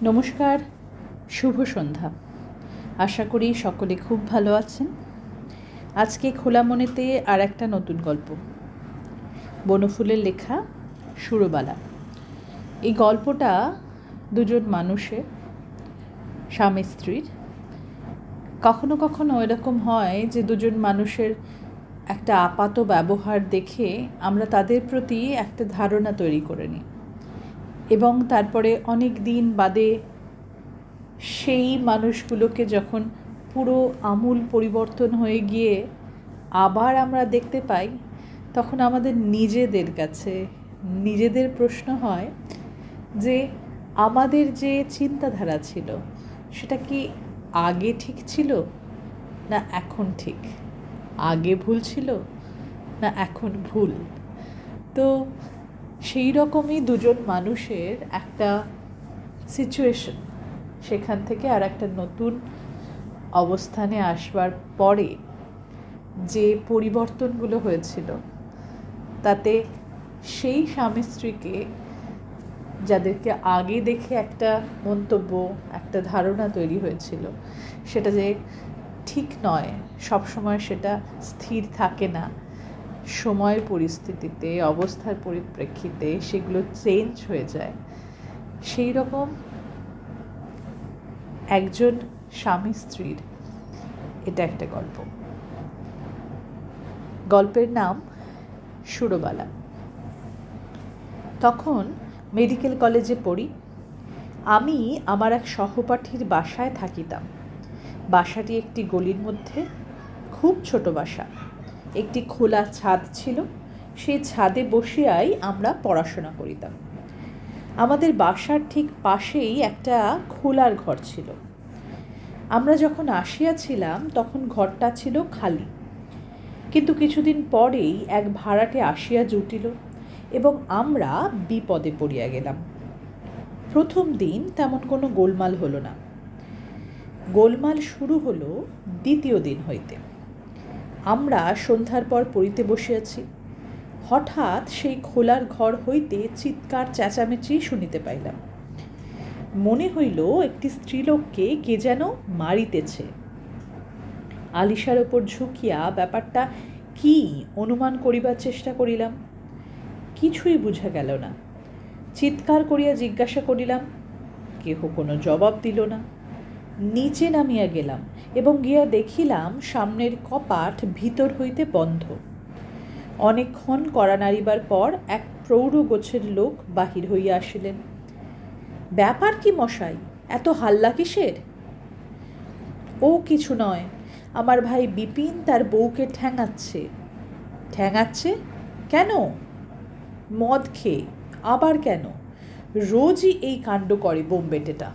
নমস্কার, শুভ সন্ধ্যা। আশা করি সকলে খুব ভালো আছেন। আজকে খোলা মনেতে আর একটা নতুন গল্প, বনফুলের লেখা সুরবালা। এই গল্পটা দুজন মানুষের, স্বামী স্ত্রীর। কখনো কখনো এরকম হয় যে দুজন মানুষের একটা আপাত ব্যবহার দেখে আমরা তাদের প্রতি একটা ধারণা তৈরি করে নিই, এবং তারপরে অনেক দিন বাদে সেই মানুষগুলোকে যখন পুরো আমূল পরিবর্তন হয়ে গিয়ে আবার আমরা দেখতে পাই, তখন আমাদের নিজেদের কাছে নিজেদের প্রশ্ন হয় যে আমাদের যে চিন্তাধারা ছিল সেটা কি আগে ঠিক ছিল না এখন ঠিক, আগে ভুল ছিল না এখন ভুল। তো সেই রকমই দুজন মানুষের একটা সিচুয়েশন, সেখান থেকে আর একটা নতুন অবস্থানে আসবার পরে যে পরিবর্তনগুলো হয়েছিল, তাতে সেই স্বামী স্ত্রীকে যাদেরকে আগে দেখে একটা মন্তব্য, একটা ধারণা তৈরি হয়েছিল, সেটা যে ঠিক নয়, সবসময় সেটা স্থির থাকে না, সময়ের পরিস্থিতিতে, অবস্থার পরিপ্রেক্ষিতে সেগুলো চেঞ্জ হয়ে যায়। সেই রকম একজন স্বামী স্ত্রীর এটা একটা গল্প। গল্পের নাম সুরবালা। তখন মেডিকেল কলেজে পড়ি। আমি আমার এক সহপাঠীর বাসায় থাকিতাম। বাসাটি একটি গলির মধ্যে, খুব ছোট বাসা। একটি খোলা ছাদ ছিল, সেই ছাদে বসিয়াই আমরা পড়াশোনা করিতাম। আমাদের বাসার ঠিক পাশেই একটা খোলার ঘর ছিল। আমরা যখন আসিয়াছিলাম তখন ঘরটা ছিল খালি, কিন্তু কিছুদিন পরেই এক ভাড়াটে আসিয়া জুটিল এবং আমরা বিপদে পড়িয়া গেলাম। প্রথম দিন তেমন কোনো গোলমাল হলো না। গোলমাল শুরু হলো দ্বিতীয় দিন হইতে। আমরা সন্ধ্যার পর পড়িতে বসিয়াছি, হঠাৎ সেই খোলার ঘর হইতে চিৎকার চেঁচামেচি শুনিতে পাইলাম। মনে হইল একটি স্ত্রীলোককে কে যেন মারিতেছে। আলিশার ওপর ঝুঁকিয়া ব্যাপারটা কি অনুমান করিবার চেষ্টা করিলাম, কিছুই বুঝা গেল না। চিৎকার করিয়া জিজ্ঞাসা করিলাম, কেহ কোনো জবাব দিল না। নিচে নামিয়া গেলাম এবং গিয়া দেখিলাম সামনের কপাট ভিতর হইতে বন্ধ। অনেকক্ষণ কড়া নাড়িবার পর এক প্রৌঢ় গোছের লোক বাহির হইয়া আসিলেন। ব্যাপার কি মশাই, এত হাল্লা কিসের? ও কিছু নয়, আমার ভাই বিপিন তার বউকে ঠ্যাঙাচ্ছে। ঠ্যাঙাচ্ছে কেন? মদ খেয়ে। আবার কেন? রোজই এই কাণ্ড করে বোম্বেটেটা।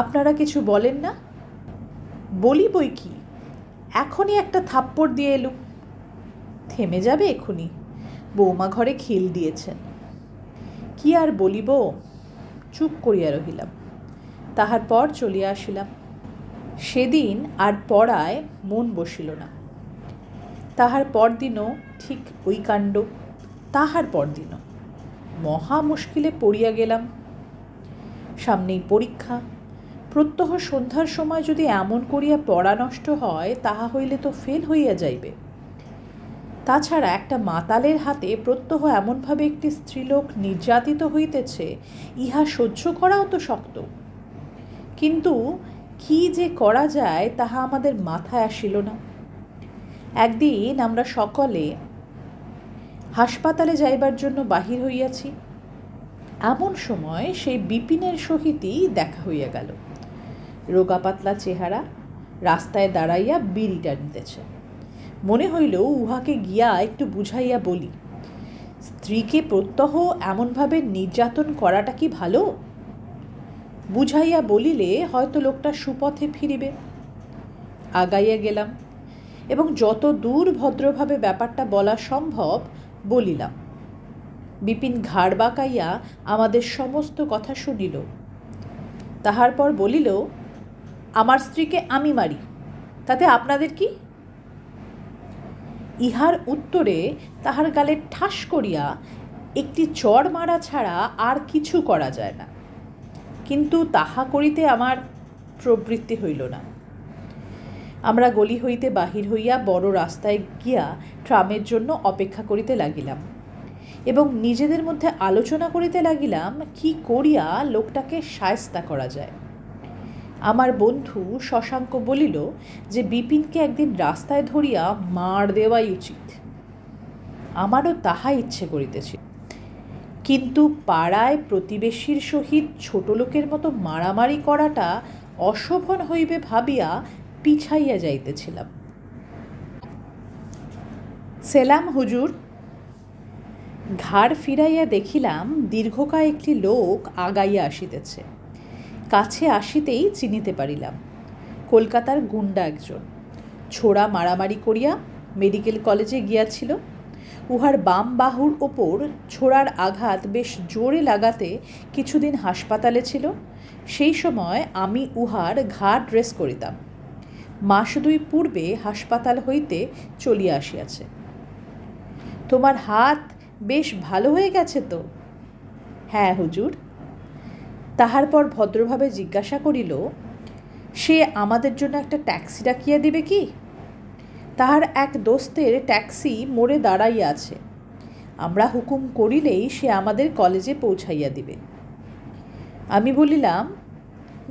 আপনারা কিছু বলেন না? বলি বই কি, এখনই একটা থাপ্পড় দিয়ে এলুম। থেমে যাবে এখুনি, বৌমা ঘরে খিল দিয়েছেন। কি আর বলিব, চুপ করিয়া রহিলাম। তাহার পর চলিয়া আসিলাম। সেদিন আর পড়ায় মন বসিল না। তাহার পরদিনও ঠিক ওই কাণ্ড। তাহার পরদিনও মহা মুশকিলে পড়িয়া গেলাম। সামনেই পরীক্ষা। প্রত্যহ সন্ধ্যার সময় যদি এমন করিয়া পড়া নষ্ট হয়, তাহা হইলে তো ফেল হইয়া যাইবে। তাছাড়া একটা মাতালের হাতে প্রত্যহ এমনভাবে একটি স্ত্রীলোক নির্যাতিত হইতেছে, ইহা সহ্য করাও তো শক্ত। কিন্তু কি যে করা যায় তাহা আমাদের মাথায় আসিল না। একদিন আমরা সকলে হাসপাতালে যাইবার জন্য বাহির হইয়াছি। এমন সময় সেই বিপিনের সহিতই দেখা হইয়া গেল। রোগা পাতলা চেহারা, রাস্তায় দাঁড়াইয়া বিড়ি টানিতেছে। মনে হইল উহাকে গিয়া একটু বুঝাইয়া বলি, স্ত্রীকে প্রত্যহ এমনভাবে নির্যাতন করাটা কি ভালো? বুঝাইয়া বলিলে হয়তো লোকটা সুপথে ফিরিবে। আগাইয়া গেলাম এবং যত দূর ভদ্রভাবে ব্যাপারটা বলা সম্ভব বলিলাম। বিপিন ঘাড় বাঁকাইয়া আমাদের সমস্ত কথা শুনিল। তাহার পর বলিল, আমার স্ত্রীকে আমি মারি, তাতে আপনাদের কি? ইহার উত্তরে তাহার গালে ঠাস করিয়া একটি চড় মারা ছাড়া আর কিছু করা যায় না। কিন্তু তাহা করিতে আমার প্রবৃত্তি হইল না। আমরা গলি হইতে বাহির হইয়া বড় রাস্তায় গিয়া ট্রামের জন্য অপেক্ষা করিতে লাগিলাম এবং নিজেদের মধ্যে আলোচনা করিতে লাগিলাম কি করিয়া লোকটাকে শায়েস্তা করা যায়। আমার বন্ধু শশাঙ্ক বলিল যে বিপিনকে একদিন রাস্তায় ধরিয়া মার দেওয়াই উচিত। আমারও তাহা ইচ্ছে করিতেছে, কিন্তু পাড়ায় প্রতিবেশীর সহিত ছোট লোকের মতো মারামারি করাটা অশোভন হইবে ভাবিয়া পিছাইয়া যাইতেছিলাম। সেলাম হুজুর। ঘাড় ফিরাইয়া দেখিলাম দীর্ঘকায় একটি লোক আগাইয়া আসিতেছে। কাছে আসিতেই চিনিতে পারিলাম কলকাতার গুন্ডা একজন। ছোড়া মারামারি করিয়া মেডিকেল কলেজে গিয়াছিল। উহার বাম বাহুর ওপর ছোড়ার আঘাত বেশ জোরে লাগাতে কিছুদিন হাসপাতালে ছিল। সেই সময় আমি উহার ঘাড় ড্রেস করিতাম। মাস 2 পূর্বে হাসপাতাল হইতে চলিয়া আসিয়াছে। তোমার হাত বেশ ভালো হয়ে গেছে তো? হ্যাঁ হুজুর। তাহার পর ভদ্রভাবে জিজ্ঞাসা করিল, সে আমাদের জন্য একটা ট্যাক্সি ডাকিয়া দিবে কি? তাহার এক দোস্তের ট্যাক্সি মোড়ে দাঁড়াইয়া আছে। আমরা হুকুম করিলেই সে আমাদের কলেজে পৌঁছাইয়া দিবে। আমি বলিলাম,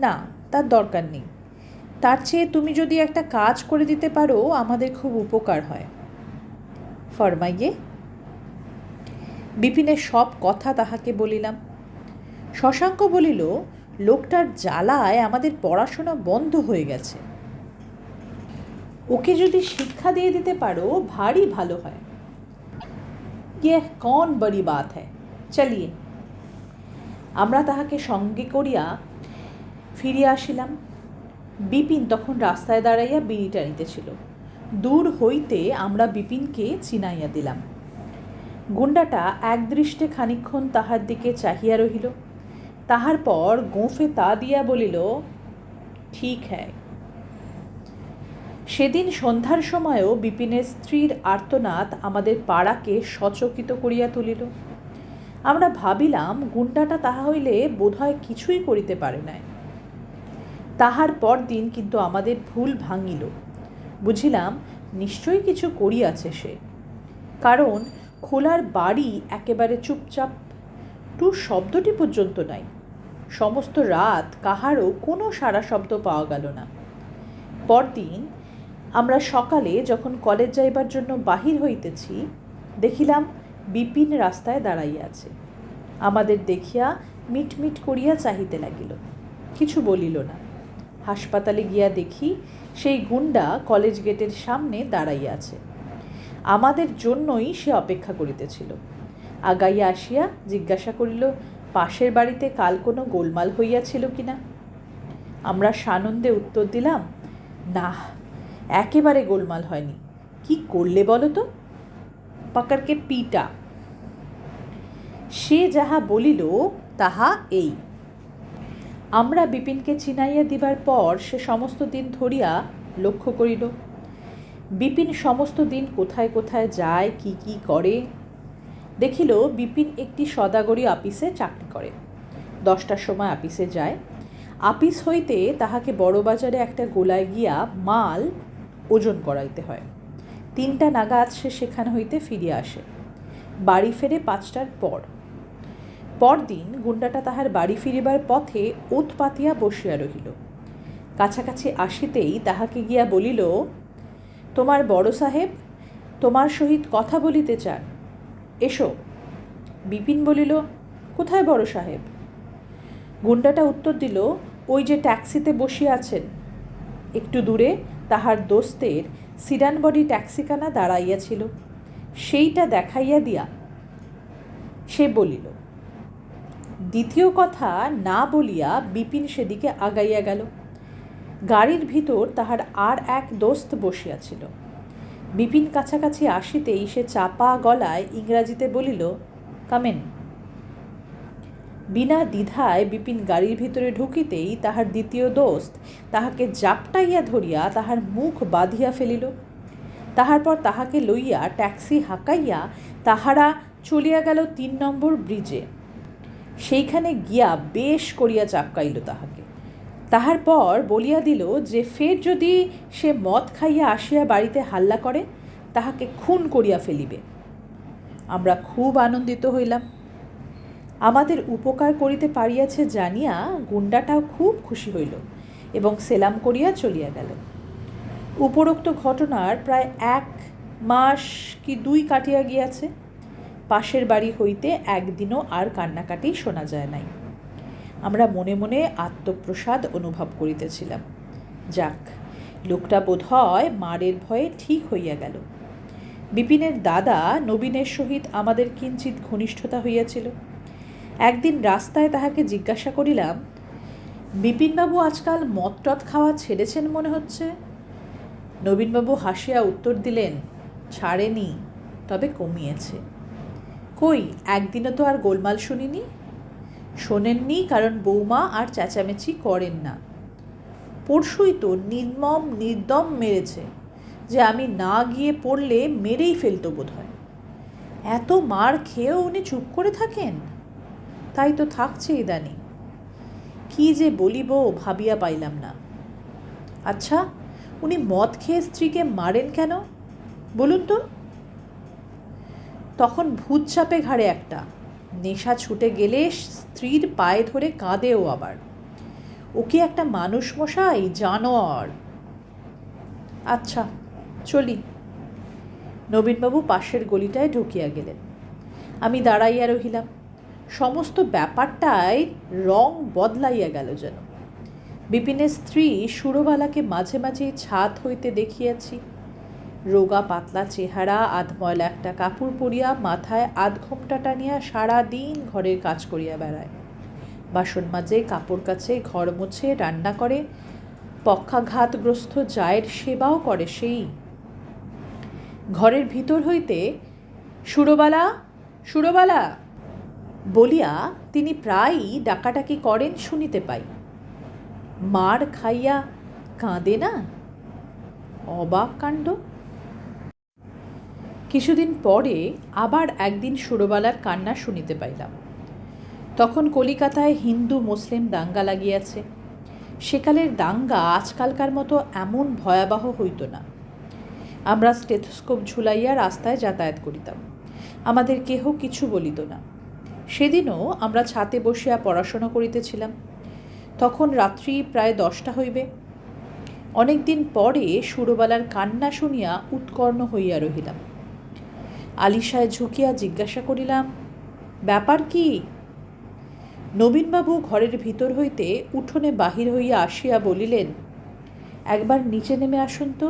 না, তার দরকার নেই। তার চেয়ে তুমি যদি একটা কাজ করে দিতে পারো আমাদের খুব উপকার হয়। ফরমাইয়ে। বিপিনের সব কথা তাহাকে বলিলাম। শশাঙ্ক বলিল, লোকটার জ্বালায় আমাদের পড়াশোনা বন্ধ হয়ে গেছে। ওকে যদি শিক্ষা দিয়ে দিতে পারো ভারী ভালো হয়। ইয়ে কন বড়ি বাত হ্যায়, চলিয়ে। আমরা তাহাকে সঙ্গে করিয়া ফিরিয়া আসিলাম। বিপিন তখন রাস্তায় দাঁড়াইয়া বিড়ি টানিতেছিল। দূর হইতে আমরা বিপিনকে চিনাইয়া দিলাম। গুন্ডাটা একদৃষ্টে খানিকক্ষণ তাহার দিকে চাহিয়া রহিল। তাহার পর গোঁফে তা দিয়া বলিল, ঠিক হ্যায়। সেদিন সন্ধ্যার সময়ও বিপিনের স্ত্রীর আর্তনাদ আমাদের পাড়াকে সচকিত করিয়া তুলিল। আমরা ভাবিলাম গুন্ডাটা তাহা হইলে বোধহয় কিছুই করিতে পারে নাই। তাহার পর দিন কিন্তু আমাদের ভুল ভাঙিল। বুঝিলাম নিশ্চয়ই কিছু করিয়াছে সে, কারণ খোলার বাড়ি একেবারে চুপচাপ, টু শব্দটি পর্যন্ত নাই। সমস্ত রাত কাহারও কোনো সারা শব্দ পাওয়া গেল না। পরদিন আমরা সকালে যখন কলেজ যাইবার জন্য বাহির হইতেছি, দেখিলাম বিপিন রাস্তায় দাঁড়াইয়া আছে। আমাদের দেখিয়া মিটমিট করিয়া চাহিতে লাগিল, কিছু বলিল না। হাসপাতালে গিয়া দেখি সেই গুন্ডা কলেজ গেটের সামনে দাঁড়াইয়া আছে। আমাদের জন্যই সে অপেক্ষা করিতেছিল। আগাইয়া আসিয়া জিজ্ঞাসা করিল, পাশের বাড়িতে কাল কোনো গোলমাল হইয়াছিল কিনা? আমরা সানন্দে উত্তর দিলাম, না, একেবারে গোলমাল হয়নি। কি করলে বলো তো? পাকারকে পিটা। সে যাহা বলিল তাহা এই। আমরা বিপিনকে চিনাইয়া দিবার পর সে সমস্ত দিন ধরিয়া লক্ষ্য করিল। বিপিন সমস্ত দিন কোথায় কোথায় যায়, কি কি করে। দেখিল বিপিন একটি সদাগরি আপিসে চাকরি করে। 10টার সময় আপিসে যায়। আপিস হইতে তাহাকে বড় বাজারে একটা গোলায় গিয়া মাল ওজন করাইতে হয়। 3টা নাগাদ সে সেখান হইতে ফিরিয়া আসে। বাড়ি ফেরে 5টার পর। পরদিন গুন্ডাটা তাহার বাড়ি ফিরিবার পথে ওত পাতিয়া বসিয়া রহিল। কাছাকাছি আসিতেই তাহাকে গিয়া বলিল, তোমার বড় সাহেব তোমার সহিত কথা বলিতে চান, এসো। বিপিন বলিল, কোথায় বড় সাহেব? গুন্ডাটা উত্তর দিল, ওই যে ট্যাক্সিতে বসিয়া আছেন। একটু দূরে তাহার দোস্তের সিডান বডি ট্যাক্সিখানা দাঁড়াইয়াছিল, সেইটা দেখাইয়া দিয়া সে বলিল। দ্বিতীয় কথা না বলিয়া বিপিন সেদিকে আগাইয়া গেল। গাড়ির ভিতর তাহার আর এক দোস্ত বসিয়াছিল। বিপিন কাছাকাছি আসিতেই সে চাপা গলায় ইংরাজিতে বলিল, কামেন। বিনা দ্বিধায় বিপিন গাড়ির ভিতরে ঢুকিতেই তাহার দ্বিতীয় দোস্ত তাহাকে জাপটাইয়া ধরিয়া তাহার মুখ বাঁধিয়া ফেলিল। তাহার পর তাহাকে লইয়া ট্যাক্সি হাঁকাইয়া তাহারা চলিয়া গেল 3 নম্বর ব্রিজে। সেইখানে গিয়া বেশ করিয়া চাপকাইল তাহাকে। তাহার পর বলিয়া দিল যে ফের যদি সে মদ খাইয়া আসিয়া বাড়িতে হাল্লা করে তাহাকে খুন করিয়া ফেলিবে। আমরা খুব আনন্দিত হইলাম। আমাদের উপকার করিতে পারিয়াছে জানিয়া গুন্ডাটাও খুব খুশি হইল এবং সেলাম করিয়া চলিয়া গেল। উপরোক্ত ঘটনার প্রায় 1 মাস কি 2 কাটিয়া গিয়াছে। পাশের বাড়ি হইতে একদিনও আর কান্নাকাটি শোনা যায় নাই। আমরা মনে মনে আত্মপ্রসাদ অনুভব করিতেছিলাম। যাক, লোকটা বোধ হয় মারের ভয়ে ঠিক হইয়া গেল। বিপিনের দাদা নবীনের সহিত আমাদের কিঞ্চিত ঘনিষ্ঠতা হইয়াছিল। একদিন রাস্তায় তাহাকে জিজ্ঞাসা করিলাম, বিপিনবাবু আজকাল মদ টদ খাওয়া ছেড়েছেন মনে হচ্ছে। নবীনবাবু হাসিয়া উত্তর দিলেন, ছাড়েনি, তবে কমিয়েছে। কই, একদিনও তো আর গোলমাল শুনিনি। শোনেননি, কারণ বৌমা আর চেঁচামেচি করেন না। পরশুই তো নির্দম মেরেছে, যে আমি না গিয়ে পড়লে মেরেই ফেলতো বোধ হয়। এত মার খেয়েও উনি চুপ করে থাকেন। তাই তো থাকছে ইদানিং। কি যে বলিব ভাবিয়া পাইলাম না। আচ্ছা, উনি মদ খেয়ে স্ত্রীকে মারেন কেন বলুন তো? তখন ভূত চাপে ঘাড়ে একটা, নেশা ছুটে গেলে স্ত্রীর পায়ে ধরে কাঁদেও আবার। ও কি একটা মানুষ মশাই, জানোয়ার। আচ্ছা, চলি। নবীনবাবু পাশের গলিটায় ঢুকিয়া গেলেন। আমি দাঁড়াইয়া রহিলাম। সমস্ত ব্যাপারটাই রং বদলাইয়া গেল যেন। বিপিনের স্ত্রী সুরবালাকে মাঝে মাঝেই ছাদ হইতে দেখিয়াছি। রোগা পাতলা চেহারা, আধময়লা একটা কাপড় পরিয়া মাথায় আধঘোমটা টানিয়া সারাদিন ঘরের কাজ করিয়া বেড়ায়। বাসন মাজে, কাপড় কাচে, ঘর মোছে, রান্না করে, পক্ষাঘাতগ্রস্ত জায়ের সেবাও করে সেই। ঘরের ভিতর হইতে সুরবালা সুরবালা বলিয়া তিনি প্রায়ই ডাকাডাকি করেন শুনিতে পাই। মার খাইয়া কাঁদে না? অবাক কাণ্ড। কিছুদিন পরে আবার একদিন সুরবালার কান্না শুনিতে পাইলাম। তখন কলিকাতায় হিন্দু মুসলিম দাঙ্গা লাগিয়াছে। সেকালের দাঙ্গা আজকালকার মতো এমন ভয়াবহ হইত না। আমরা স্টেথোস্কোপ ঝুলাইয়া রাস্তায় যাতায়াত করিতাম। আমাদের কেহ কিছু বলিত না। সেদিনও আমরা ছাতে বসিয়া পড়াশোনা করিতেছিলাম। তখন রাত্রি প্রায় 10টা হইবে। অনেক দিন পরে সুরবালার কান্না শুনিয়া উৎকর্ণ হইয়া রহিলাম। আলিশায় ঝুঁকিয়া জিজ্ঞাসা করিলাম, ব্যাপার কি? নবীনবাবু ঘরের ভিতর হইতে উঠোনে বাহির হইয়া আসিয়া বলিলেন, একবার নিচে নেমে আসুন তো।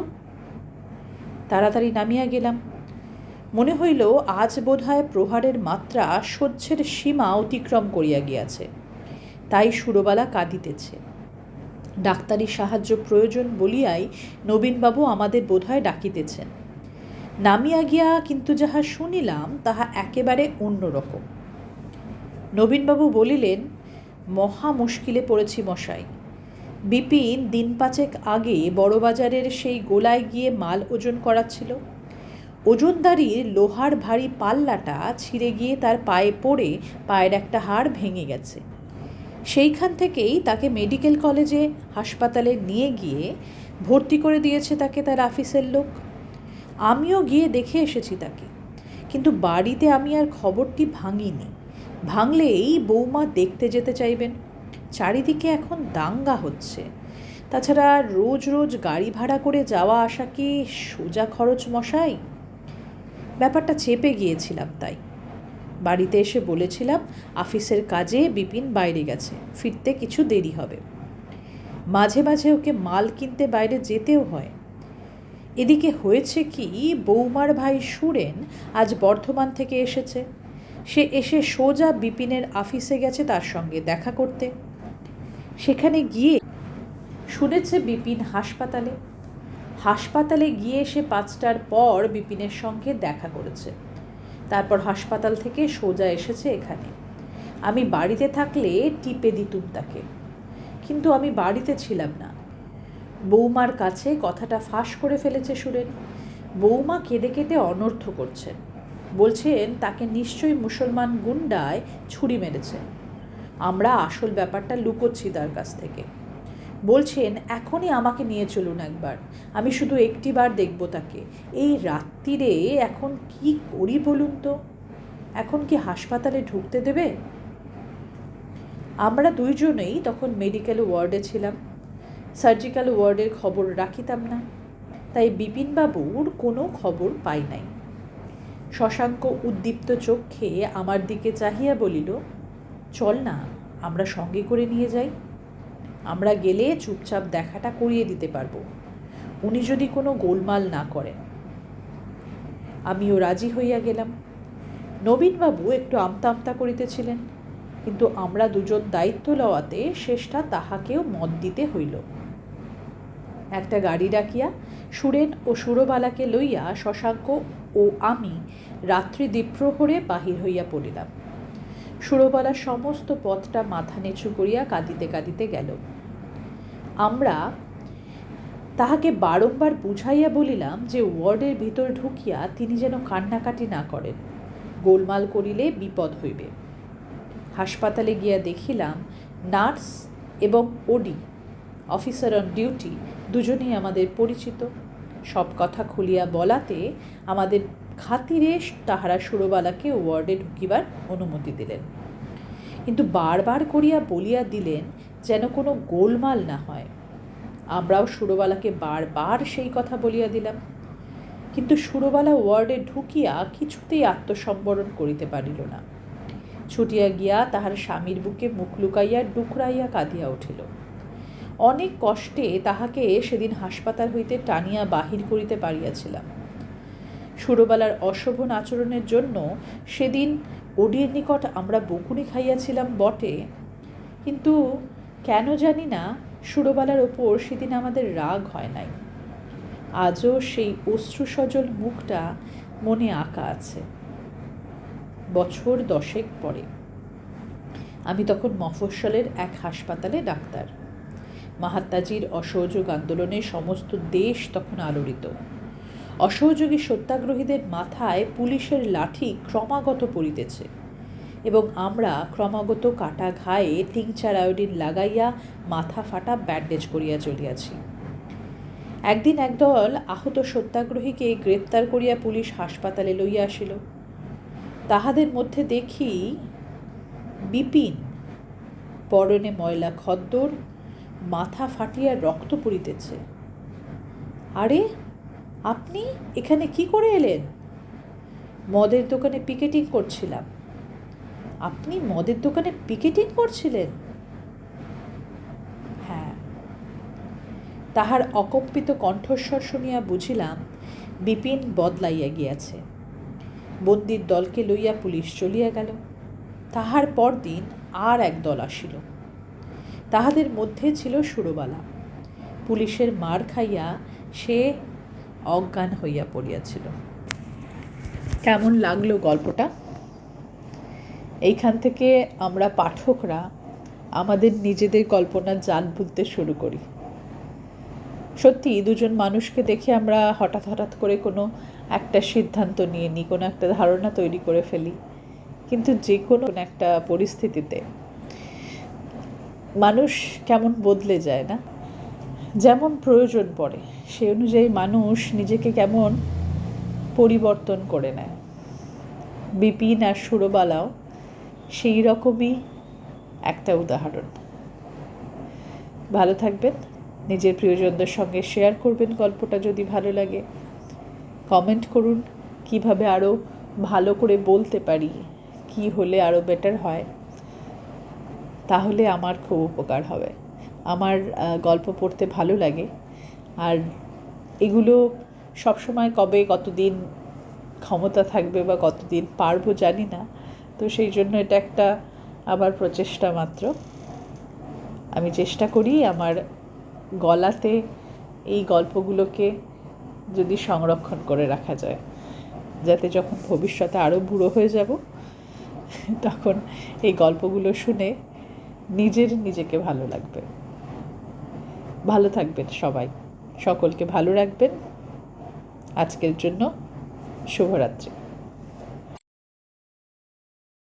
তাড়াতাড়ি নামিয়া গেলাম। মনে হইল আজ বোধহয় প্রহারের মাত্রা সহ্যের সীমা অতিক্রম করিয়া গিয়াছে। তাই সুরবালা কাঁদিতেছে। ডাক্তারি সাহায্য প্রয়োজন বলিয়াই নবীনবাবু আমাদের বোধহয় ডাকিতেছেন। নামিয়া গিয়া কিন্তু যাহা শুনিলাম তাহা একেবারে অন্যরকম। নবীনবাবু বলিলেন, মহা মুশকিলে পড়েছি মশাই। বিপিন দিন 5 আগে বড়বাজারের সেই গোলায় গিয়ে মাল ওজন করাচ্ছিল। ওজনদারির লোহার ভারী পাল্লাটা ছিঁড়ে গিয়ে তার পায়ে পড়ে পায়ের একটা হাড় ভেঙে গেছে। সেইখান থেকেই তাকে মেডিকেল কলেজে হাসপাতালে নিয়ে গিয়ে ভর্তি করে দিয়েছে তাকে তার অফিসের লোক। আমিও গিয়ে দেখে এসেছি তাকে, কিন্তু বাড়িতে আমি আর খবরটি ভাঙিনি। ভাঙলেই বৌমা দেখতে যেতে চাইবেন। চারিদিকে এখন দাঙ্গা হচ্ছে। তাছাড়া রোজ রোজ গাড়ি ভাড়া করে যাওয়া আসা কি সোজা খরচ মশাই? ব্যাপারটা চেপে গিয়েছিলাম। তাই বাড়িতে এসে বলেছিলাম অফিসের কাজে বিপিন বাইরে গেছে, ফিরতে কিছু দেরি হবে। মাঝে মাঝে ওকে মাল কিনতে বাইরে যেতেও হয়। এদিকে হয়েছে কি, বৌমার ভাই সুরেন আজ বর্ধমান থেকে এসেছে। সে এসে সোজা বিপিনের অফিসে গেছে তার সঙ্গে দেখা করতে। সেখানে গিয়ে শুনেছে বিপিন হাসপাতালে। হাসপাতালে গিয়ে সে 5টার পর বিপিনের সঙ্গে দেখা করেছে। তারপর হাসপাতাল থেকে সোজা এসেছে এখানে। আমি বাড়িতে থাকলে টিপে দিতুম তাকে, কিন্তু আমি বাড়িতে ছিলাম না। বৌমার কাছে কথাটা ফাঁস করে ফেলেছে সুরেন। বৌমা কেঁদে কেটে অনর্থ করছেন। বলছেন তাকে নিশ্চয়ই মুসলমান গুন্ডায় ছুরি মেরেছে। আমরা আসল ব্যাপারটা লুকোচ্ছি তার কাছ থেকে। বলছেন এখনই আমাকে নিয়ে চলুন একবার, আমি শুধু একটিবার দেখব তাকে। এই রাত্রিরে এখন কি করি বলুন তো? এখন কি হাসপাতালে ঢুকতে দেবে? আমরা দুইজনেই তখন মেডিকেল ওয়ার্ডে ছিলাম। সার্জিক্যাল ওয়ার্ডের খবর রাখিতাম না, তাই বিপিনবাবুর কোনো খবর পাই নাই। শশাঙ্ক উদ্দীপ্ত চক্ষে আমার দিকে চাহিয়া বলিল, চল না, আমরা সঙ্গে করে নিয়ে যাই। আমরা গেলে চুপচাপ দেখাটা করিয়ে দিতে পারবো, উনি যদি কোনো গোলমাল না করেন। আমিও রাজি হইয়া গেলাম। নবীনবাবু একটু আমতা আমতা করিতেছিলেন, কিন্তু আমরা দুজন দায়িত্ব লওয়াতে শেষটা তাহাকেও মত দিতে হইল। একটা গাড়ি ডাকিয়া সুরেন ও সুরবালাকে লইয়া শশাঙ্ক ও আমি রাত্রি দ্বিপ্রহরে বাহির হইয়া পড়িলাম। সুরবালা সমস্ত পথটা মাথা নিচু করিয়া কাঁদিতে কাঁদিতে গেল। আমরা তাহাকে বারংবার বুঝাইয়া বলিলাম যে ওয়ার্ডের ভিতর ঢুকিয়া তিনি যেন কান্নাকাটি না করেন, গোলমাল করিলে বিপদ হইবে। হাসপাতালে গিয়া দেখিলাম নার্স এবং ওডি, অফিসার অন ডিউটি, দুজনেই আমাদের পরিচিত। সব কথা খুলিয়া বলাতে আমাদের খাতিরে তাহারা সুরবালাকে ওয়ার্ডে ঢুকিবার অনুমতি দিলেন, কিন্তু বারবার করিয়া বলিয়া দিলেন যেন কোনো গোলমাল না হয়। আমরাও সুরবালাকে বারবার সেই কথা বলিয়া দিলাম, কিন্তু সুরবালা ওয়ার্ডে ঢুকিয়া কিছুতেই আত্মসম্বরণ করিতে পারিল না। ছুটিয়া গিয়া তাহার স্বামীর বুকে মুখ লুকাইয়া ডুকরাইয়া কাঁদিয়া উঠিল। অনেক কষ্টে তাহাকে সেদিন হাসপাতাল হইতে টানিয়া বাহির করিতে পারিয়াছিলাম। সুরবালার অশোভন আচরণের জন্য সেদিন ওডির নিকট আমরা বকুনি খাইয়াছিলাম বটে, কিন্তু কেন জানি না সুরবালার ওপর সেদিন আমাদের রাগ হয় নাই। আজও সেই অশ্রুসজল মুখটা মনে আঁকা আছে। বছর 10 পরে আমি তখন মফস্বলের এক হাসপাতালে ডাক্তার। মাহাত্মাজির অসহযোগ আন্দোলনে সমস্ত দেশ তখন আলোড়িত। অসহযোগী সত্যাগ্রহীদের মাথায় পুলিশের লাঠি ক্রমাগত পড়িতেছে এবং আমরা ক্রমাগত কাটা ঘায়ে টিংচার আয়োডিন লাগাইয়া মাথা ফাটা ব্যান্ডেজ করিয়া চলিয়াছি। একদিন একদল আহত সত্যাগ্রহীকে গ্রেপ্তার করিয়া পুলিশ হাসপাতালে লইয়া আসিল। তাহাদের মধ্যে দেখি বিপিন, পরনে ময়লা খদ্দর, মাথা ফাটিয়া রক্ত পড়িতেছে। আরে, আপনি এখানে কি করে এলেন? মদের দোকানে পিকেটিং করছিলাম। আপনি মদের দোকানে পিকেটিং করছিলেন? হ্যাঁ। তাহার অকম্পিত কণ্ঠস্বর শুনিয়া বুঝিলাম বিপিন বদলাইয়া গিয়াছে। বন্দির দলকে লইয়া পুলিশ চলিয়া গেল। তাহার পরদিন আর এক দল আসিল। তাহাদের মধ্যে ছিল সুরবালা। পুলিশের মার খাইয়া সে অজ্ঞান হইয়া পড়িয়াছিল। কেমন লাগলো গল্পটা? এইখান থেকে আমরা পাঠকরা আমাদের নিজেদের কল্পনার জাল বুনতে শুরু করি। সত্যি দুজন মানুষকে দেখে আমরা হঠাৎ হঠাৎ করে কোনো একটা সিদ্ধান্ত নিয়ে নিই, কোনো একটা ধারণা তৈরি করে ফেলি, কিন্তু যে কোনো একটা পরিস্থিতিতে মানুষ কেমন বদলে যায় না? যেমন প্রয়োজন পড়ে সেই অনুযায়ী মানুষ নিজেকে কেমন পরিবর্তন করে নেয়। বিপিন আর সুরবালাও সেই রকমই একটা উদাহরণ। ভালো থাকবেন, নিজের প্রিয়জনদের সঙ্গে শেয়ার করবেন গল্পটা যদি ভালো লাগে। কমেন্ট করুন কিভাবে আরও ভালো করে বলতে পারি, কি হলে আরও বেটার হয়, তাহলে আমার খুব উপকার হবে। আমার গল্প পড়তে ভালো লাগে, আর এগুলো সবসময় কবে কতদিন ক্ষমতা থাকবে বা কতদিন পারবো জানি না, তো সেই জন্য এটা একটা আবার প্রচেষ্টা মাত্র। আমি চেষ্টা করি আমার গলাতে এই গল্পগুলোকে যদি সংরক্ষণ করে রাখা যায়, যাতে যখন ভবিষ্যতে আরও বুড়ো হয়ে যাব তখন এই গল্পগুলো শুনে নিজেকে ভালো লাগবে। ভালো থাকবেন সবাই, সকলকে ভালো রাখবেন। আজকের জন্য শুভরাত্রি।